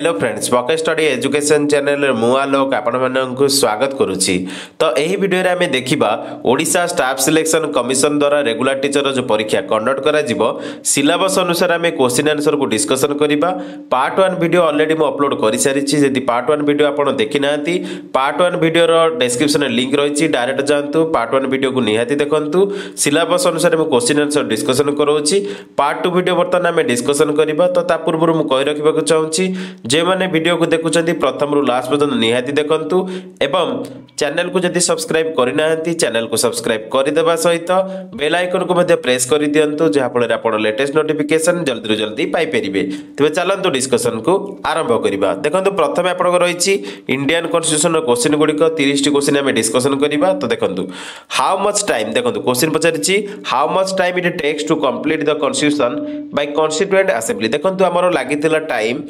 Hello friends pocket study education channel मुआलोक आपको स्वागत करुच्ची। तो यही वीडियो आम देखा ओडिशा स्टाफ सिलेक्शन कमिशन द्वारा रेगुलर टीचर जो परीक्षा कंडक्ट कर सिलेबस अनुसार आम क्वेश्चन आंसर को डिस्कसन करवा। पार्ट 1 वीडियो ऑलरेडी मु अपलोड कर सारी। जदि पार्ट 1 वीडियो आप देखी ना पार्ट 1 वीडियो डिस्क्रिप्शन लिंक रही डायरेक्ट जातु पार्ट 1 वीडियो को निहाती देखु। सिलेबस अनुसार मुझे question answer discussion करोची। Part 2 video बर्तमान आम डिस्कसन करवा। तो पूर्व मुझे कही रखा चाहूँगी जे मैंने वीडियो को देखुं प्रथम रू लास्ट पर्यंत निहाती देखंतु एवं चैनल को जदि सब्सक्राइब करना चैनल को सब्सक्राइब करदेवा सहित बेल आइकन को मध्य प्रेस कर दिंतु जहाँफल आप लेटेस्ट नोटिफिकेशन जल्दी रू जल्दी पाइपर। तेज चलतु डिस्कसन को आरंभ करवा। देखो प्रथम आप रही इंडियन कन्स्टिट्यूशन क्वेश्चन गुड़िक 30 क्वेश्चन आम डिस्कसन करवा। तो देखो हाउ मच टाइम देखो क्वेश्चन पचारि how much time it takes to complete the constitution by constituent assembly. देखो आमर लगी time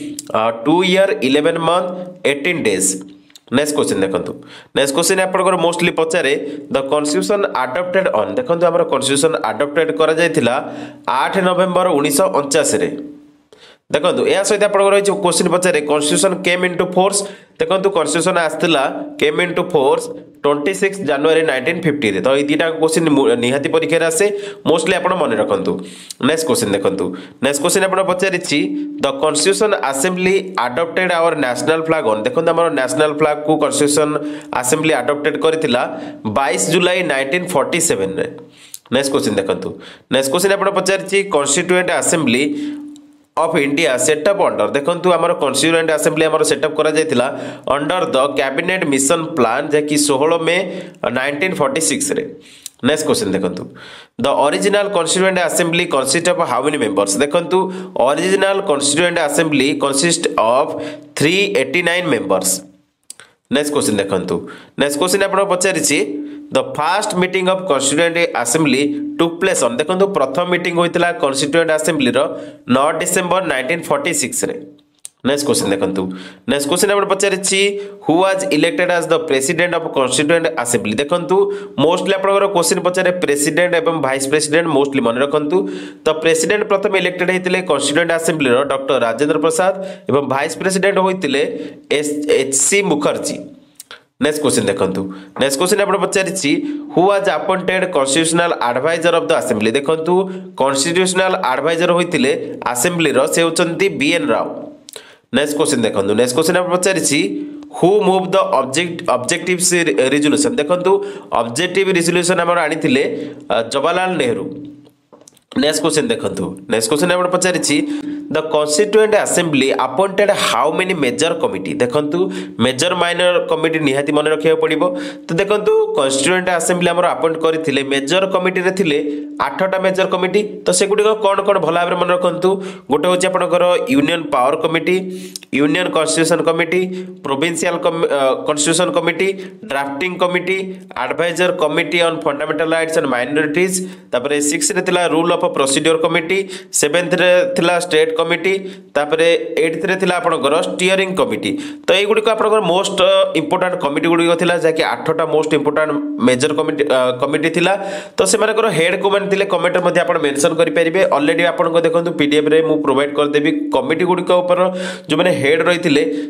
2 year 11 month 18 days। Next question देखो नेक्स्ट क्वेश्चन आपको मोस्टली पचारे द कन्स्टिट्यूशन अडॉप्टेड ऑन। देखो आम कन्स्टिट्यूशन अडॉप्टेड करा 8 नवेम्बर 1949 देखो या सहित आप रही क्वेश्चन पचारे कन्स्टिट्यूशन केम इनटू फोर्स। देखो कन्स्टिट्यूशन आसला केम इनटू फोर्स 26 जनवरी 1950। तो ये दुटा क्वेश्चन निहाती परीक्षा आसे मोस्टली आप मन रखु। नेक्स्ट क्वेश्चन देखो नेक्स्ट क्वेश्चन आप पचारि the constitution assembly adopted our national flag on. देखो आम नेशनल फ्लैग को कन्स्टिट्यूशन असेंबली अडॉप्टेड करथिला 22 जुलाई 1947 रे। नेक्स्ट क्वेश्चन देखो नेक्स्ट क्वेश्चन आप पचारि constituent assembly of India set up under. देखो आम कॉन्स्टिट्यूएंट असेंबली सेटअप करा जायतिला under the cabinet mission plan जैकि 16 मई 1946 रे। नेक्स्ट क्वेश्चन देखो the original constituent assembly consist of how many members. देखो original constituent assembly consist of 389 members. Next question देखो नेक्स्ट क्वेश्चन आप पचारि the first meeting of constituent assembly took place on. देखो प्रथम मीटिंग होता constituent assembly 9 December 1946 रे। Next question देखो next question आप पचारि who was elected as the president of constituent assembly. देखो मोस्टली आप क्वेश्चन पचारे प्रेसिडेंट एवं वाइस प्रेसिडेंट मोस्टली मन रखु। तो प्रेसिडेंट प्रथम इलेक्टेड होते constituent assembly doctor Rajendra Prasad एवं वाइस प्रेसिडेंट होते एच.सी. मुखर्जी। नेक्स्ट क्वेश्चन देखो नेक्स्ट क्वेश्चन आप पचारि who was appointed constitutional advisor of the assembly. देखो कॉन्स्टिट्यूशनल एडवाइजर होते असेंबली से होती बी.एन. राव। नेक्स्ट क्वेश्चन देखो नेक्स्ट क्वेश्चन आप पचारि who move the objective resolution. देखो ऑब्जेक्टिव रिजोल्यूशन आम आनी जवाहरलाल नेहरू। नेक्स्ट क्वेश्चन देखो नेक्स्ट क्वेश्चन आप पचारि the constituent assembly appointed how many major committee. देखो मेजर माइनर कमिटी निहाती मन रखा पड़ो। तो देखो कॉन्स्टिट्यूएंट असेंबली आम अपॉइंट करते मेजर कमिटी रे थिले 8टा मेजर कमिटी। तो से गुड़िक कौन कौन भल भाव मन रखु गोटे हूँ आपंकर union power committee union constitution committee provincial constitution committee drafting committee adviser committee on fundamental rights and minorities. तापर 6 रे थिला rule of procedure committee 7th रे थिला स्टेट कमिटी तापर 8th रे थिला आपनकर स्टीयरिंग कमिटी। तो ये गुड़िक आपनकर मोस्ट इंपोर्टेंट कमिटी गुड़िक थिला जाकि 8टा मोस्ट इंपोर्टेंट मेजर कमिटी थिला। तो से मानकर हेड को मान थिले कमेंट मध्ये आपण मेंशन करि परिबे। ऑलरेडी आपनको देखंतु पीडीएफ रे मु प्रोवाइड कर देबी कमिटी गुड़िक ऊपर जो माने हेड रही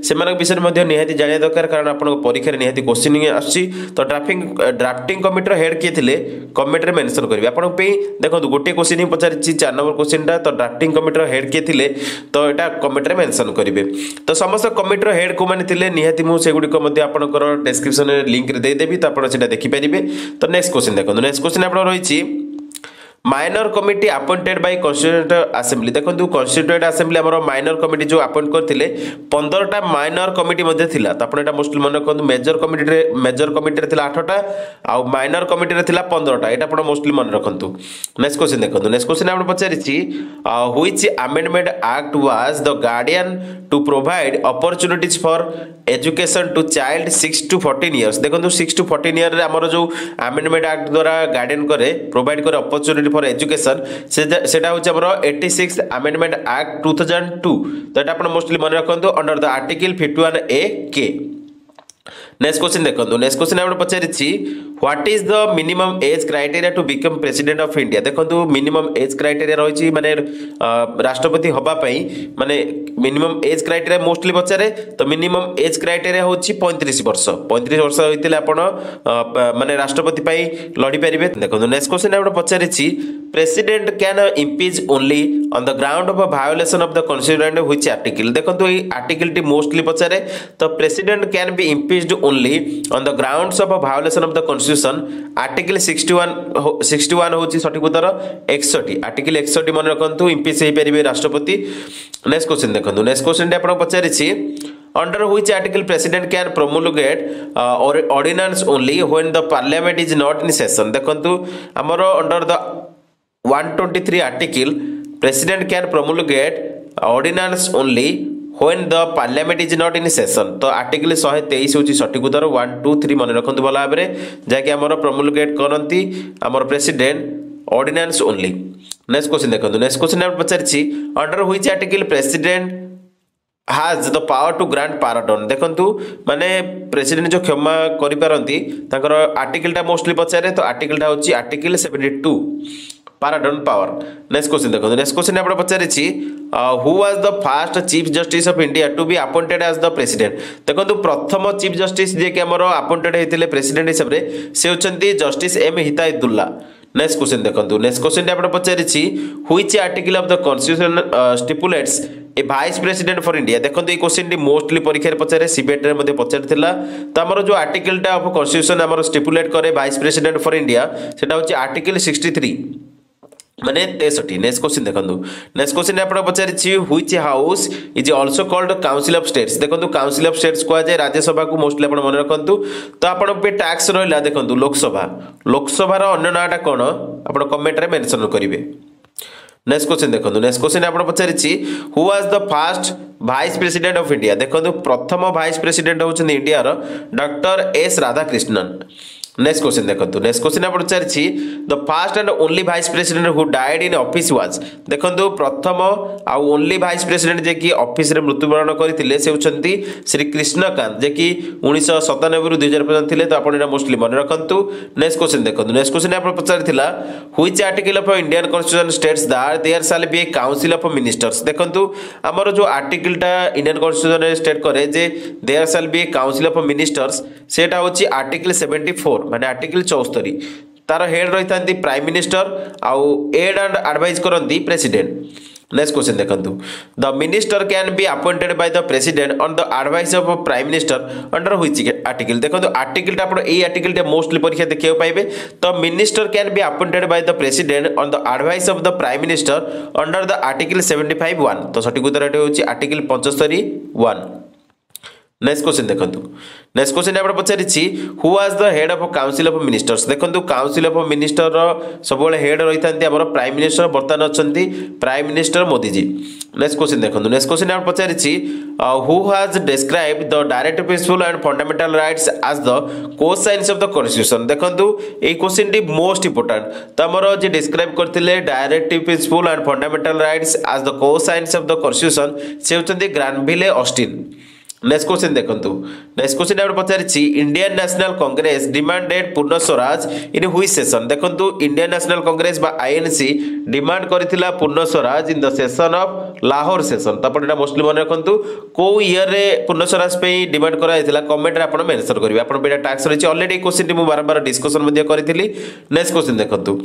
से विषय में निहाती जाना दरकार कारण आपको परीक्षा निहाती क्वेश्चन आसी। तो ड्राफ्टिंग कमिटी हेड किए थे कमेंट रे मेंशन करेंगे आप देखो गोटे क्वेश्चन ही पचारि 4 नंबर क्वेश्चन टा। तो ड्राफ्टिंग कमिटी हेड किए थे तो यहाँ कमेंट रे मेंशन करेंगे। तो समस्त कमिटी हेड को मैंने निहाती मुझे आपंकर डिस्क्रिप्शन लिंक रे देदेवी। तो आप देखिपारे। तो नेक्स्ट क्वेश्चन देखो नेक्स्ट क्वेश्चन आप रही minor committee appointed by constituent assembly. देखो कॉन्स्टिट्यूएंट असेंबली आम माइनर कमिटी जो अपॉइंट करते 15टा माइनर कमिटी थिला। तो आप मोस्टली मन रखु मेजर कमिटी थिला 8टा आउ माइनर कमिटी थिला 15टा। यहाँ आप मोस्टली मन रखु। नेक्स्ट क्वेश्चन देखो नेक्स्ट क्वेश्चन आप पचारि which amendment act was the guardian to provide opportunities for education to child 6 to 14 years। देखो 6 to 14 ईयर आमर जो अमेंडमेंट एक्ट द्वारा गार्डियन करे प्रोवाइड करे अपॉर्चुनिटी फॉर एजुकेशन सेटा होचे हमरो 86 अमेंडमेंट एक्ट 2002। तो एटा आपण मोस्टली मन रखंतु अंडर द आर्टिकल 51A के। नेक्स्ट क्वेश्चन देखो नेक्स्ट क्वेश्चन आप पचारि what is the minimum age criteria to become president of India देखो मिनिमम एज क्राइटेरिया रही माने राष्ट्रपति हवा माने मिनिमम एज क्राइटेरिया मोस्टली पचारे तो मिनिमम एज क्राइटेरिया होची 35 वर्ष 35 वर्ष होइतिले आपण माने राष्ट्रपति पाई लड़ी पारिबे देखो नेक्स्ट क्वेश्चन आप पचारि president can impeach only on the ground of violation of the constituent which article देखो ये आर्टिकल टी मोस्टली पचारे तो president can be impeached only on the grounds of violation of the constitution article 61 होची सठिक उत्तर 61 article 61 मन रखंतु impeach हे परिबे राष्ट्रपति नेक्स्ट क्वेश्चन देखंतु नेक्स्ट क्वेश्चन आपण पचारिछि under which article president can promulgate ordinance only when the parliament is not in session देखंतु हमरो under the 123 article president can promulgate ordinance only when the parliament is not in session तो article 123 होची सठिक उत्तर 1 2 3 मन रखंतु भला भाबरे जाके हमरो promulgate करंती हमरो president ordinance only next question देखंतु नेक्स्ट क्वेश्चन आप पचारिछि under which article president has the power to grant pardon देखंतु माने प्रेसिडेंट जो क्षमा करि पारंती ताकर आर्टिकल टा मोस्टली पचारे तो आर्टिकल टा होची article 72 pardon power next question देखो नेक्स्ट क्वेश्चन आपण पचारिछि who was the first chief justice of India to be appointed as the president देखंतु प्रथम चीफ जस्टिस जे के हमरो अपॉइंटेड हेतिले प्रेसिडेंट हिसाब रे से होचंती justice M Hidayatullah next question देखंतु नेक्स्ट क्वेश्चन आपण पचारिछि which article of the constitution stipulates a vice president for India देखो ये क्वेश्चन टी मोस्टली परीक्षा पचारे सीबीएट रे मध्ये पचारथिला तो हमर जो आर्टिकल टा ऑफ कॉन्स्टिट्यूशन हमर स्टिपुलेट करे वाइस प्रेसिडेंट फॉर इंडिया सेटा होची आर्टिकल 63 माने 63 नेक्स्ट क्वेश्चन देखंतु नेक्स्ट क्वेश्चन आपण पचारिछि which house is also called council of states देखंतु काउंसिल ऑफ स्टेट्स को जाय राज्यसभा को मोस्टली आपण मन रखंतु तो आपण पे टैक्स रहला देखंतु लोकसभा रो अन्य नाटा कोन आपण कमेंट रे मेंशन करिवे नेक्स्ट क्वेश्चन देखो नेक्स्ट क्वेश्चन आप पचारिछि who was the first vice president of India देखो प्रथम वाइस प्रेसिडेंट होचन इंडिया रो doctor S Radhakrishnan next question देखो नेक्स्ट क्वेश्चन आप पचारिछि the first and only vice president who died in office was देखो प्रथम आ ओनली वाइस प्रेसिडेंट जे कि ऑफिस रे मृत्युवरण करथिले से होचंती श्री कृष्णकांत जे कि 1997 रु 2000 पर्यंत थिले तो आपण एटा मोस्टली मन रखंतु नेक्स्ट क्वेश्चन देखो नेक्स्ट क्वेश्चन आप पचारिथिला which article of Indian constitution states that there shall be a council of ministers देखो हमर जो आर्टिकल टा इंडियन कॉन्स्टिट्यूशन रे स्टेट करे जे there shall be a council of ministers सेटा होची आर्टिकल 74 माने आर्टिकल 74 तार हेड रहितांती प्राइम मिनिस्टर आउ एड एंड एडवाइस करंती प्रेसिडेंट नेक्स्ट क्वेश्चन देखंतु the minister can be appointed by the president on the advice of prime minister under which article देखंतु article टा आपण ए आर्टिकल टा मोस्टली परीक्षा देखियो पाइबे तो minister can be appointed by the president on the advice of the prime minister under the article 75(1) तो सठिक उत्तर होची आर्टिकल 75(1) नेक्स्ट क्वेश्चन देखंतु नेक्स्ट क्वेश्चन आपण पचारिछि who was the head of council of ministers देखंतु काउंसिल ऑफ मिनिस्टर रो सबले हेड रहितांती हमर प्राइम मिनिस्टर वर्तमान अछंती prime minister Modi ji next question देखंतु नेक्स्ट क्वेश्चन आपण पचारिछि who has described the direct principle and fundamental rights as the conscience of the constitution देखंतु ए क्वेश्चन टी मोस्ट इंपोर्टेंट तो हमर जे डिस्क्राइब करथिले direct principle and fundamental rights as the conscience of the constitution से होचंती ग्रानविले ऑस्टिन नेक्स्ट क्वेश्चन देखंतु नेक्स्ट क्वेश्चन आपण पचारिछि Indian National Congress demanded Purna Swaraj in which session देखंतु इंडियन नेशनल कांग्रेस बा आईएनसी डिमांड करथिला Purna Swaraj in the session of Lahore session तो आपण एटा मोस्टली मन रखंतु को ईयर रे पूर्ण स्वराज पे डिमांड करा आइथिला कमेंट रे आपण मेंशन करिवे आपण बेटा टैक्स रहिछि ऑलरेडी क्वेश्चन टी मु बारंबार डिस्कशन मध्ये करथिली नेक्स्ट क्वेश्चन देखंतु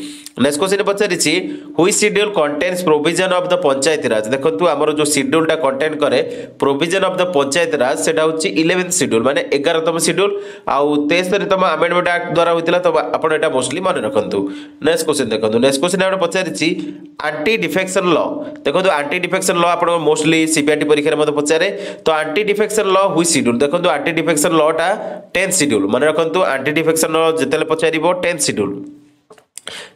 नेक्स्ट क्वेश्चन पचारिछि which schedule contains provision of the panchayat raj देखंतु हमर जो शेड्यूल टा कंटेन करे प्रोविजन ऑफ द पंचायत सेटा होची 11th शेड्यूल माने 11तम शेड्यूल आउ 23तम अमेंडमेंट एक्ट द्वारा होइतिला तो आपण एटा मोस्टली मन रखंतु नेक्स्ट क्वेश्चन देखंतु नेक्स्ट क्वेश्चन आपण पचारिछि एंटी डिफेक्शन लॉ देखंतु एंटी डिफेक्शन लॉ आपण मोस्टली सीपीआरटी परीक्षा रे मते पचारे तो एंटी डिफेक्शन लॉ हुई शेड्यूल देखंतु एंटी डिफेक्शन लॉ टा 10th शेड्यूल मन रखंतु एंटी डिफेक्शन लॉ जेतेले पचारिबो 10th शेड्यूल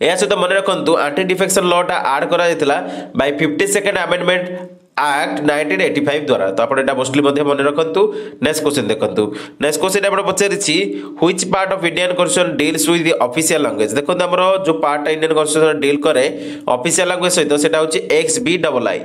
या सहित मन रखंतु एंटी डिफेक्शन लॉ टा ऐड करा जायतिला बाय 52nd अमेंडमेंट एक्ट 1985 द्वारा तो आपण एटा मोस्टली मध्ये मन रखंतु नेक्स्ट क्वेश्चन देखंतु नेक्स्ट क्वेश्चन आपण पचारिछि which part of Indian constitution deals with the official language देखंतु हमरो जो पार्ट इंडियन कॉन्स्टिट्यूशन डील करे ऑफिशियल लैंग्वेज सहित सेटा होछि XBII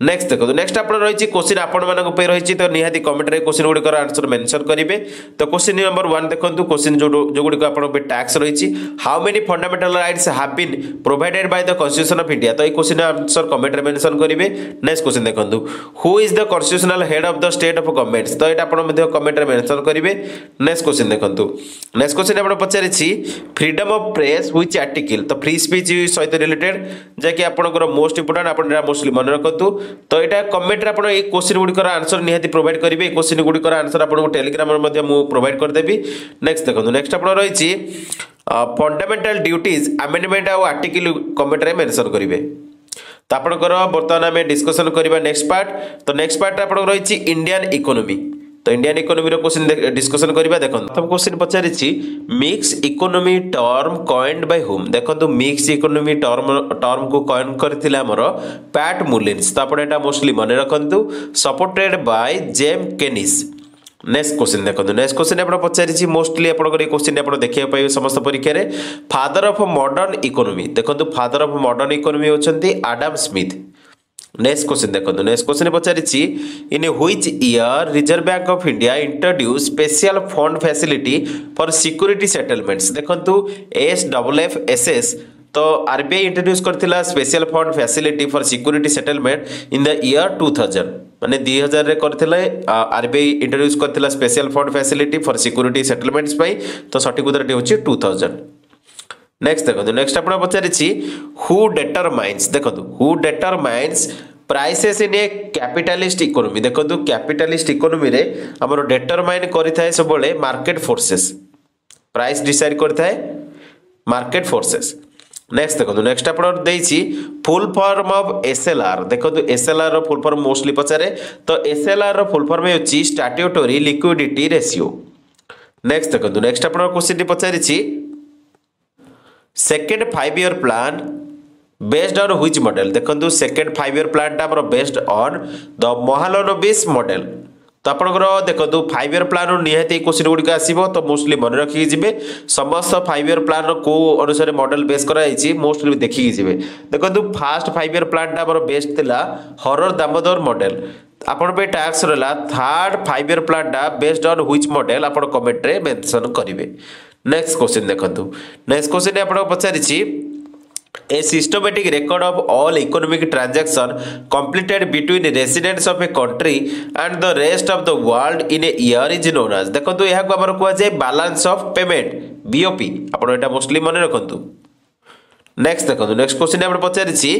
नेक्स्ट देखो नेक्स्ट आप रही क्वेश्चन आपण रही तो निहाती कमेंट रे क्वेश्चन गुड़िकर आंसर मेंशन करेंगे। तो क्वेश्चन नंबर 1 देखो क्वेश्चन जो गुड़िक आप टैक्स रही how many fundamental rights have been provided by the constitution of India. तो ये क्वेश्चन आंसर कमेंट रे मेंशन करेंगे। नेक्स्ट क्वेश्चन देखो who is the constitutional head of the state of governments. तो ये कमेंट रे मेंशन करेंगे। नेक्स्ट क्वेश्चन देखो नेक्स्ट क्वेश्चन आप पचारि freedom of press which article. तो फ्री स्पीच सहित रिलेटेड जैकि आपंकर मोस्ट इंपोर्टेंट आप मोस्टली मन रखु। तो यहाँ कमेंट आप क्वेश्चन गुड़िकर आंसर निहाती प्रोवाइड करेंगे। क्वेश्चन गुड़िकर आंसर आपको टेलीग्राम प्रोवाइड करदेवी। नेक्स्ट देखो नेक्स्ट आप रही फंडामेंटल ड्यूटीज अमेंडमेंट आउ आर्टिकल कमेंट रे मेंशन करेंगे। तो आपंकर बर्तमान आम डिस्कसन करवा नेक्स्ट पार्ट। तो नेक्स्ट पार्ट आप रही इंडियन इकोनॉमी। तो इंडियन इकोनॉमी रो क्वेश्चन डिस्कसन करबा। देखो प्रथम क्वेश्चन पचारिछि mix economy term coined by whom. देखो मिक्स इकोनॉमी टर्म को कॉइन करथिला हमर पैट मुलिन्स। तो आपण एटा मोस्टली मन रखंतु supported by J M Keynes. Next question देखो नेक्स्ट क्वेश्चन आप पचारि मोस्टली आप क्वेश्चन आप देखा पाए समस्त परीक्षा रे फादर ऑफ मॉडर्न इकोनॉमी। देखो फादर ऑफ मॉडर्न इकोनॉमी होचंती आडम स्मिथ। नेक्स्ट क्वेश्चन देखो नेक्स्ट क्वेश्चन पचारि in which year Reserve Bank of India introduce special fund facility for security settlements. देखो SFFSS। तो आरबीआई इंट्रोड्यूस करथिला special fund facility for security settlement in the year 2000 माने 2000 रे करथिले RBI introduce करथिला special fund facility for security settlements पई। तो सटीक उत्तर होची 2000। नेक्स्ट देखो नेक्स्ट आप पचारि हु डेटरमाइन्स। देखो who determines prices in a capitalist economy. देखो कैपिटलिस्ट इकोनॉमी रे हमर डेटरमाइन करिथाय सब मार्केट फोर्सेस। प्राइस डिसाइड करिथाय मार्केट फोर्सेस। नेक्स्ट देखो नेक्स्ट आप फुल फॉर्म ऑफ SLR। देखो SLR रो फुल फॉर्म मोस्टली पचारे। तो SLR रो फुल फॉर्म होची स्टैट्यूटरी लिक्विडिटी रेशियो। नेक्स्ट देखो नेक्स्ट आप क्वेश्चन पचारि second 5 year plan based on which model. देखो सेकेंड 5 ईयर प्लान टा based on the Mahalanobis model. तो आपंकर देखो 5 ईयर प्लान निहाती क्वेश्चन गुड़िक आसो। तो मोस्टली मन रखिकी जी समस्त 5 ईयर प्लान को अनुसार मॉडल बेस कराई मोस्टली देखिकी जी। देखो फास्ट 5 ईयर प्लान टा बेस्ट थिला हरर दामोदर मॉडल। आपण पे टैक्स रहा थर्ड 5 ईयर प्लान टा बेस्ड ऑन व्हिच मॉडल आप कमेंट रे मेंशन करेंगे। नेक्स्ट क्वेश्चन देखो नेक्स्ट क्वेश्चन आप पचारि A systematic record of all economic transactions completed between residents of a country and the rest of the world in a year is known as। देखो यहाँ को आमर कहुए balance of payment BOP। आप mostly मन रखु। Next देखो next question आप पचारि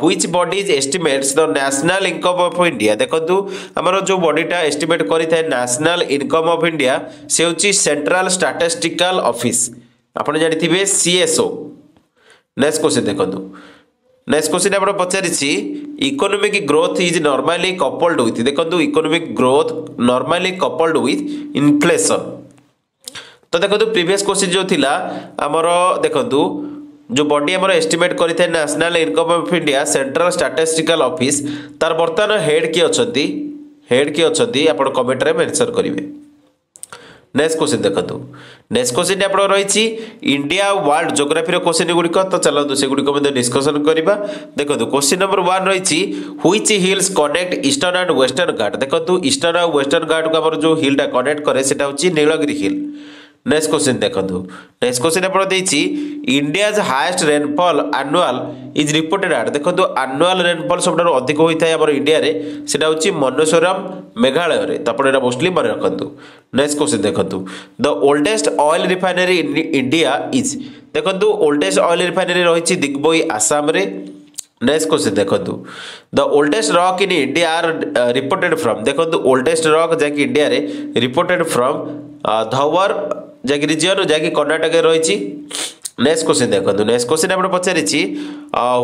which bodies estimates the national income of India. देखो आमर जो बॉडीटा एस्टिमेट करिथाय नेशनल इनकम ऑफ इंडिया से होची सेंट्रल स्टैटिस्टिकल ऑफिस। आपण जानिथिबे CSO। नेक्स्ट क्वेश्चन देखो नेक्स्ट क्वेश्चन आप पचारि economic growth is normally coupled with. देखो economic growth normally coupled with inflation. तो देखो प्रीवियस क्वेश्चन जो थिला आमर देखो जो बॉडी आमर एस्टिमेट करिथाय national income of India central statistical office तार बर्तमान हेड किए अछंती आपण कमेंट रे मेंशन करिवे। नेक्स्ट क्वेश्चन देखो नेक्स्ट क्वेश्चन आप रही इंडिया वर्ल्ड ज्योग्राफी क्वेश्चन गुड़िक। तो चलते से गुड़िक डिस्कसन करवा। देखो क्वेश्चन नंबर 1 रही which hills connect eastern and western Ghat. देखो ईस्टर्न और वेस्टर्न घाट को आम जो हिलटा कनेक्ट करे सेटा होची नीलगिरी हिल। नेक्स्ट क्वेश्चन देखो नेक्स्ट क्वेश्चन आप India's highest rainfall annual is reported at. देखो एनुअल रेनफॉल सब अधिक होता है इंडिया रे सेटा होची मनेश्वरम मेघालय रे। तो आप मोस्टली मन रखु। नेक्स्ट क्वेश्चन देखो the oldest oil refinery in India is. देखो ओल्डेस्ट ऑयल रिफाइनरी रही दिग्बोई आसाम रे। नेक्स्ट क्वेश्चन देखो the oldest rock in India are reported from. देखो ओल्डेस्ट रॉक जैक इंडिया रे रिपोर्टेड फ्रॉम धवर जैक रिजन जैक कर्णाटक रही। नेक्स्ट क्वेश्चन देखो नेक्स्ट क्वेश्चन आप पचारि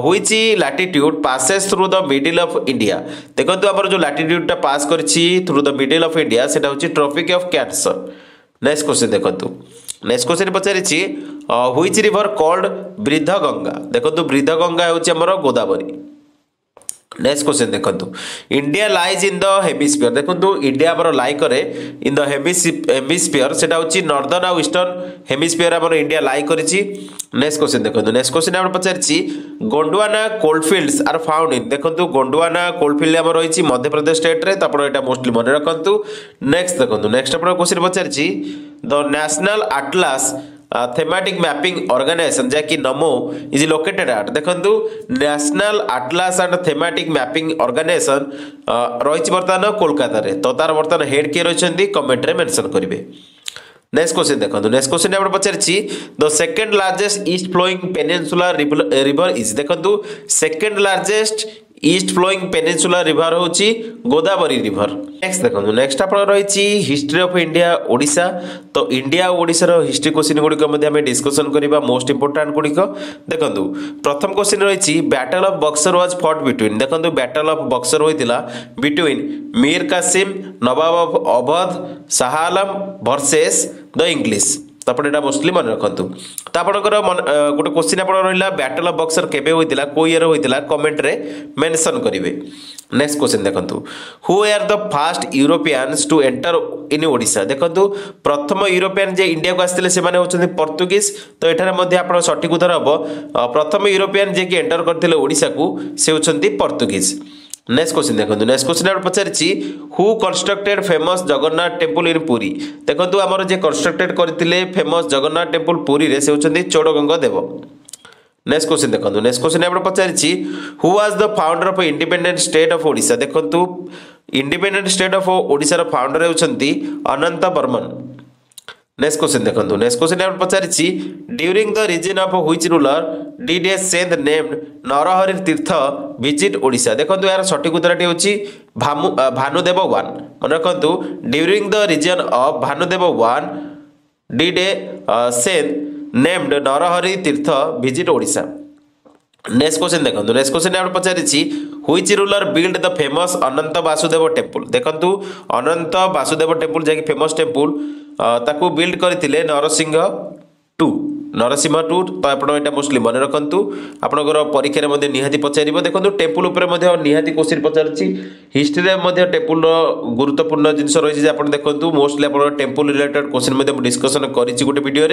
which latitude passes through the middle of India. देखो आम जो लैटिट्यूडटा पास करछि through the middle of India सेटा होछि tropic of cancer. Next question देखो नेक्स्ट क्वेश्चन पचारि व्हिच रिवर कॉल्ड बृद्धगंगा। देखो बृद्धगंगा होछि हमर गोदावरी। नेक्स्ट क्वेश्चन देखो India lies in the hemisphere देखो इंडिया आमर लाई करे इन द हेमिस्फीयर सेटा होची नॉर्दर्न और ईस्टर्न हेमिस्फीयर आमर इंडिया लाई करिछि। नेक्स्ट क्वेश्चन देखो नेक्स्ट क्वेश्चन आमर पचारछि Gondwana coalfields are found in देखो गोंडवाना कोलफील्ड आमर रहिछि मध्य प्रदेश स्टेट रे तो आपण एटा मोस्टली मन रखंतु। नेक्स्ट देखो नेक्स्ट आपण क्वेश्चन पचारछि the national atlas thematic mapping organisation जैकि नमो इज लोकेटेड एट देखो national atlas and thematic mapping organisation रही बर्तमान कोलकाता रे तो तार बर्तमान हेड किए रही कमेंट रे मेंशन करेंगे। नेक्स्ट क्वेश्चन देखो नेक्स्ट क्वेश्चन आपण पचारछि the second largest east flowing peninsula river is देखो second largest east flowing peninsula river होची गोदावरी रिवर। नेक्स्ट देखो नेक्स्ट आपण रही हिस्ट्री ऑफ इंडिया ओडिशा तो इंडिया और ओडिशा रो हिस्ट्री क्वेश्चन गुड़िक आम डिस्कसन करबा मोस्ट इंपोर्टेंट गुड़िक देखो प्रथम क्वेश्चन रही battle of Buxar was fought between देखो बैटल ऑफ बक्सर होइतिला between Mir Kasim Nawab of Awadh Shah Alam versus the English तो आप मोस्टली मन रखु तो आपंकर गोटे क्वेश्चन आप रहा बैटल ऑफ बक्सर केबे होइतिला को ईयर होइतिला कमेंट रे मेंशन करेंगे। नेक्स्ट क्वेश्चन देखो who are the first Europeans to enter in Odisha देखो प्रथम यूरोपियन जे इंडिया को आसते से होती पोर्तुगीज तो एठारे आप सठिक उत्तर हम प्रथम यूरोपियन जे कि एंटर करते ओडिशा को से होती पोर्तुगीज। नेक्स्ट क्वेश्चन देखो नेक्स्ट क्वेश्चन आप पचारि who constructed famous Jagannath temple in Puri देखो आमर जे कंस्ट्रक्टेड करते फेमस जगन्नाथ टेम्पल पुरी रे से होती चोड़गंगा देव। नेक्स्ट क्वेश्चन देखो नेक्स्ट क्वेश्चन आप पचारि who was the founder of independent state of Odisha देखो इंडिपेंडेंट स्टेट ऑफ ओडिशा रो फाउंडर होती अनंत बर्मन। नेक्स्ट क्वेश्चन देखो नेक्स्ट क्वेश्चन आप पचारि during the region of which ruler did a saint named Narahari Tirtha visit Odisha देखो यार सठिक उत्तरटी होची भानुदेव वन मन रखु during the region of Bhanudev one did a saint named Narahari Tirtha visit Odisha. Next question देखो नेक्स्ट क्वेश्चन आप पचारि which ruler build the famous Ananta Vasudev temple देखो अनंत वासुदेव टेम्पल जैक फेमस टेम्पल ताकू बिल्ड करथिले नरसिंह टू तो आप मोस्टली मन रखु आपंकर परीक्षा में निहाती पचार देखो टेम्पल निहाती क्वेश्चन पचार हिस्ट्री में टेम्पल गुरुत्वपूर्ण जिन रही है देखो मोस्टली आप टेम्पल रिलेटेड क्वेश्चन डिस्कसन कर गोटे वीडियो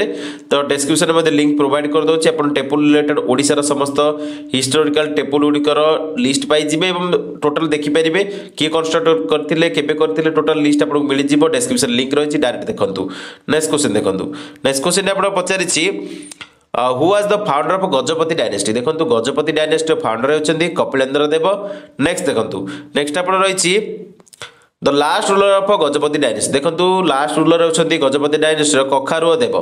तो डिस्क्रिप्शन में लिंक प्रोवाइड कर दूसरी आप टेम्पल रिलेटेड ओडिशार समस्त हिस्टोरिकल टेम्पल गुड़िकर लिस्ट पाइबे टोटाल देखिपारे किए कंस्ट्रक्ट करते टोटाल लिस्ट आपको मिल जाए डिस्क्रिप्शन लिंक रही डायरेक्ट देखो। नेक्स्ट क्वेश्चन देखो नेक्स्ट क्वेश्चन आप पचारि who was the founder of Gajapati dynasty देखो गजपति डायनेस्टी फाउंडर होती कपिलेन्द्र देव। नेक्स्ट देखो नेक्स्ट आप रही the last ruler of Gajapati dynasty देखो लास्ट रूलर होती गजपति डायनेस्टी कखारुआ देव।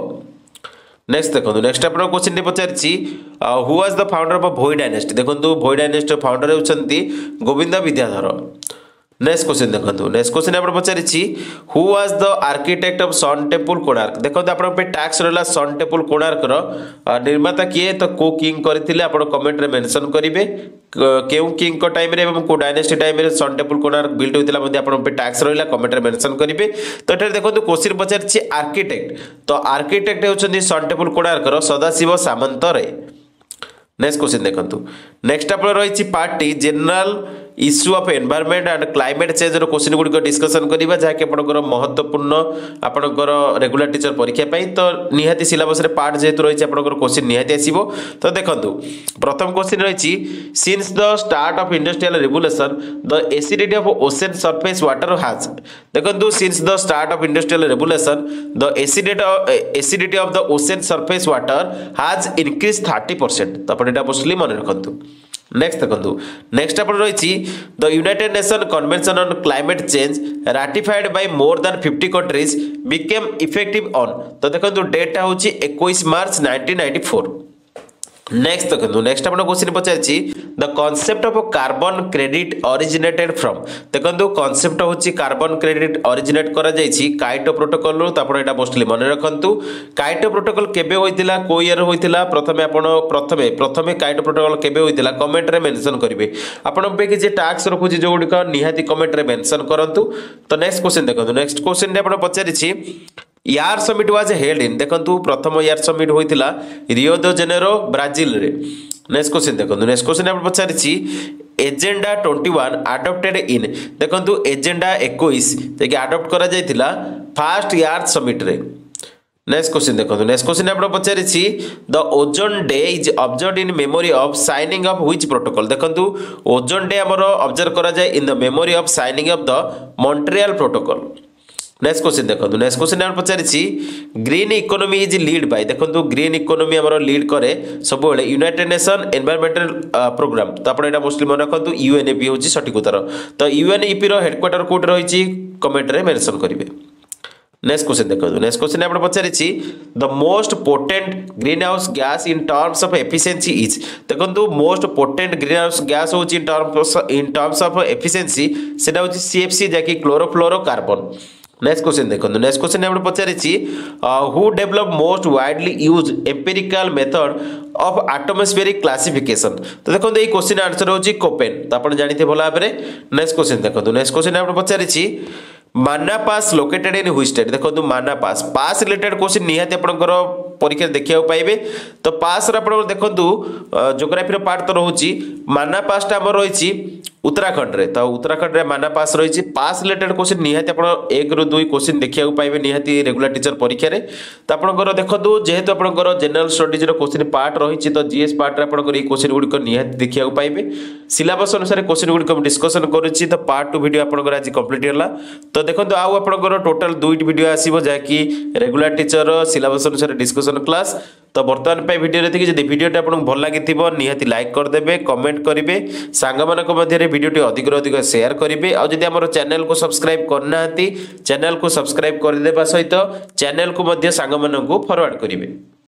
नेक्स्ट देखो नेक्स्ट आप question पचारि who was the founder of Bhoi dynasty देखो भोई डायनेस्टी फाउंडर होती गोविंद विद्याधर। नेक्स्ट क्वेश्चन देखो नेक्स्ट क्वेश्चन आप पचारि who was the architect of sun temple Konark देखो आप टैक्स रहा सन टेम्पल कोणार्क निर्माता किए तो को किंग करथिले आप कमेंट रे मेंशन करेंगे केउ किंग को टाइम रे को डायनेस्टी टाइम रे सन टेम्पल कोणार्क बिल्ड होइतिला मध्ये आप टैक्स रहा कमेंट रे मेंशन करेंगे। तो एठारे देखो क्वेश्चन पचारि आर्किटेक्ट तो आर्किटेक्ट होउछन्ती सन टेम्पल कोणार्क सदाशिव सामंत रे। नेक्स्ट क्वेश्चन देखो नेक्स्ट आप रही party general issue of environment and climate change question गुड़िक डिस्कसन करवा जहाँकि आपंकर महत्वपूर्ण आपंकर रेगुलर टीचर परीक्षा तो निहाती सिलेबस रे पार्ट जेहेतु रही आपंकर क्वेश्चन निहाती आसो। तो देखो प्रथम क्वेश्चन रही since the start of industrial revolution the acidity of ocean surface water हाज देखो since the start of industrial revolution the acidity of the ocean surface water हाज इनक्रीज 30% तो आप मोस्टली मन रखु। नेक्स्ट देखो नेक्स्ट आप रही the United Nation convention on climate change ratified by more than 50 countries became effective on तो देखो डेटा हूँ 21 मार्च 1994। नेक्स्ट देखो नेक्स्ट आप क्वेश्चन पचारि the concept of carbon credit originated from देखो कॉन्सेप्ट हूँ कार्बन क्रेडिट ओरिजिनेट करा जायछि काइटो प्रोटोकॉल रो तो आप मोस्टली मन रखु काइटो प्रोटोकॉल केबे होइतिला को ईयर होइतिला प्रथमे काइटो प्रोटोकॉल केबे होइतिला कमेंट रे मेंशन करिवे आपण पे कि जे टास्क रखुछि जो गुडी निहाती कमेंट रे मेंशन करंतु। तो नेक्स्ट क्वेश्चन देखो नेक्स्ट क्वेश्चन रे आपण पचारिछि यार समिट वाज हेल्ड इन देखो प्रथम यार समिट होइतिला रियो दे जेनेरो ब्राजिल रे। नेक्स्ट क्वेश्चन देखो नेक्स्ट क्वेश्चन आप पचारिछि एजेंडा 21 आडप्टेड इन देखो एजेंडा 21 देखिए आडप्ट करा जायतिला फर्स्ट यार्थ समिट रे। नेक्स्ट क्वेश्चन देखो नेक्स्ट क्वेश्चन आप पचारि the ozone day is observed in memory of signing of which protocol देखो ओजोन डे हमर ऑब्जर्व करा जाय in the memory of signing of the Montreal protocol. Next question देखो next question आप पचारि green economy is lead by देखो green economy हमर lead करे सब बेले यूनाइटेड नेशन एनवायरमेंटल प्रोग्राम तो आपण एटा मोस्टली मन रखंतु यूएनईपी होची सठिक उत्तर तो यूएनईपी रो हेडक्वार्टर कोड रहिची कमेंट रे मेंशन करिवे। नेक्स्ट क्वेश्चन देखो नेक्स्ट क्वेश्चन आप पचारि the most potent green house gas in terms of efficiency is देखो most potent green house gas होची इन टर्म्स ऑफ एफिशिएंसी सेटा होची सीएफसी जाकी क्लोरोफ्लोरोकार्बन। नेक्स्ट क्वेश्चन देखो नेक्स्ट क्वेश्चन आप पचारि who develop most widely used empirical method of atmospheric classification तो देखो ये क्वेश्चन आंसर होची कोपेन तो आप जानते भल भाव में। नेक्स्ट क्वेश्चन देखो नेक्स्ट क्वेश्चन आप पचारि माना पास लोकेटेड इन व्हिच स्टेट देखो माना पास पास रिलेटेड क्वेश्चन निहाती आपनकर परीक्षा देखिया पाइबे तो पास रे आपण देखंतु ज्योग्राफी रो पार्ट तो रहउची माना पास टा हमर रहिची उत्तराखंड रे तो उत्तराखंड रे माना पास रहिची पास रिलेटेड क्वेश्चन निहाती आपण 1 ରୁ 2 क्वेश्चन देखिया पाइबे निहाती रेगुलर टीचर परीक्षा रे तो आपनकर देखंतु जेहेतु आपनकर जनरल स्टडीज रो क्वेश्चन पार्ट रहिची तो जीएस पार्ट रे आपनकर ए क्वेश्चन गुडी को निहाती देखिया पाइबे सिलेबस अनुसार क्वेश्चन गुडी को डिस्कशन करूची तो पार्ट 2 वीडियो आपनकर आज कंप्लीट होला तो देखो आउ आपनकर टोटल 2 वीडियो आसीबो जाकी रेगुलर टीचर सिलेबस अनुसार डिस्कशन क्लास तो बर्तमान पे वीडियो देखिए जब वीडियोटा आपको भल लगी निहाती लाइक करदे कमेंट करेंगे सांग मान मध्य वीडियोटी अधिक अधिक शेयर करेंगे आउ जदि आम चैनल को सब्सक्राइब करना चैनल को सब्सक्राइब करदेवा सहित चैनल को सांग फॉरवर्ड करेंगे।